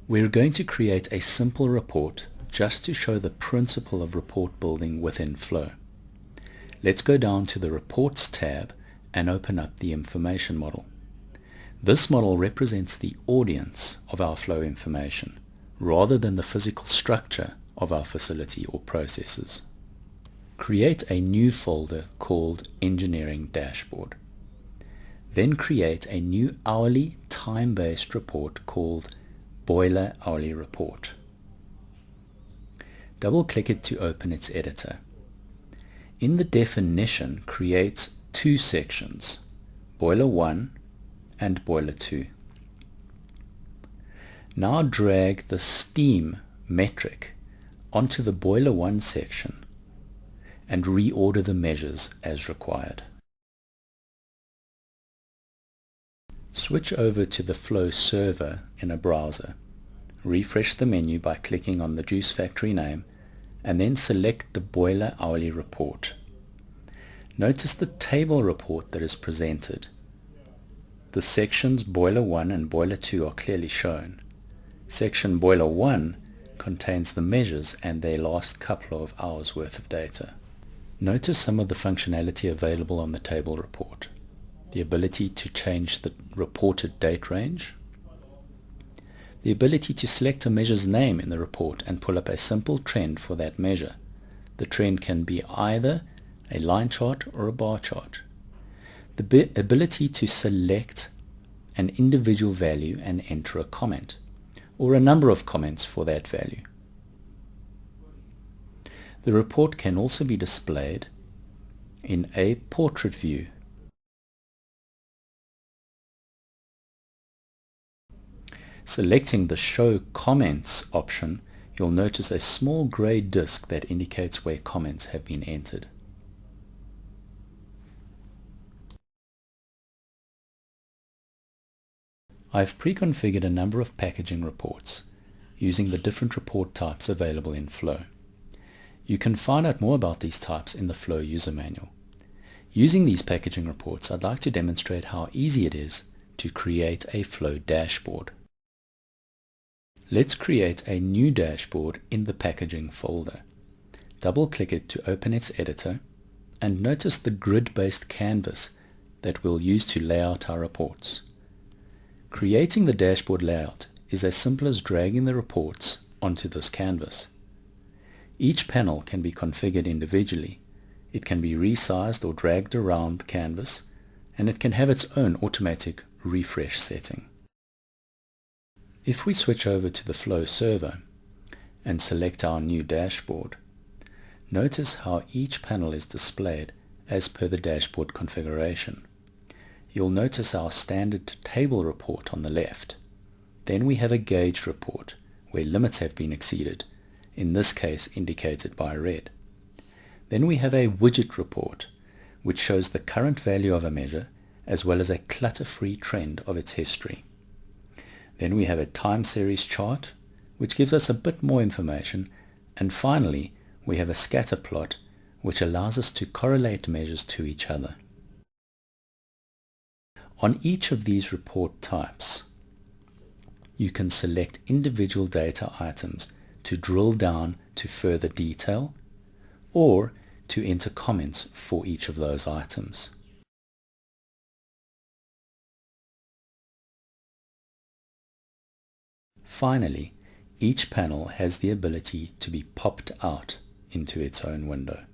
We're going to create a simple report just to show the principle of report building within Flow. Let's go down to the Reports tab and open up the information model. This model represents the audience of our Flow information rather than the physical structure of our facility or processes. Create a new folder called Engineering Dashboard. Then create a new hourly time-based report called Boiler Hourly Report. Double-click it to open its editor. In the definition, create two sections, Boiler 1 and Boiler 2. Now drag the steam metric onto the Boiler 1 section and reorder the measures as required. Switch over to the Flow server in a browser. Refresh the menu by clicking on the juice factory name and then select the Boiler Hourly Report. Notice the table report that is presented. The sections Boiler 1 and Boiler 2 are clearly shown. Section Boiler 1 contains the measures and their last couple of hours worth of data. Notice some of the functionality available on the table report. The ability to change the reported date range, the ability to select a measure's name in the report and pull up a simple trend for that measure. The trend can be either a line chart or a bar chart. The ability to select an individual value and enter a comment, or a number of comments for that value. The report can also be displayed in a portrait view. Selecting the Show Comments option, you'll notice a small gray disk that indicates where comments have been entered. I've pre-configured a number of packaging reports using the different report types available in Flow. You can find out more about these types in the Flow user manual. Using these packaging reports, I'd like to demonstrate how easy it is to create a Flow dashboard. Let's create a new dashboard in the packaging folder. Double-click it to open its editor and notice the grid-based canvas that we'll use to lay out our reports. Creating the dashboard layout is as simple as dragging the reports onto this canvas. Each panel can be configured individually. It can be resized or dragged around the canvas, and it can have its own automatic refresh setting. If we switch over to the Flow server and select our new dashboard, notice how each panel is displayed as per the dashboard configuration. You'll notice our standard table report on the left. Then we have a gauge report where limits have been exceeded, in this case indicated by red. Then we have a widget report which shows the current value of a measure as well as a clutter-free trend of its history. Then we have a time series chart which gives us a bit more information, and finally we have a scatter plot which allows us to correlate measures to each other. On each of these report types, you can select individual data items to drill down to further detail or to enter comments for each of those items. Finally, each panel has the ability to be popped out into its own window.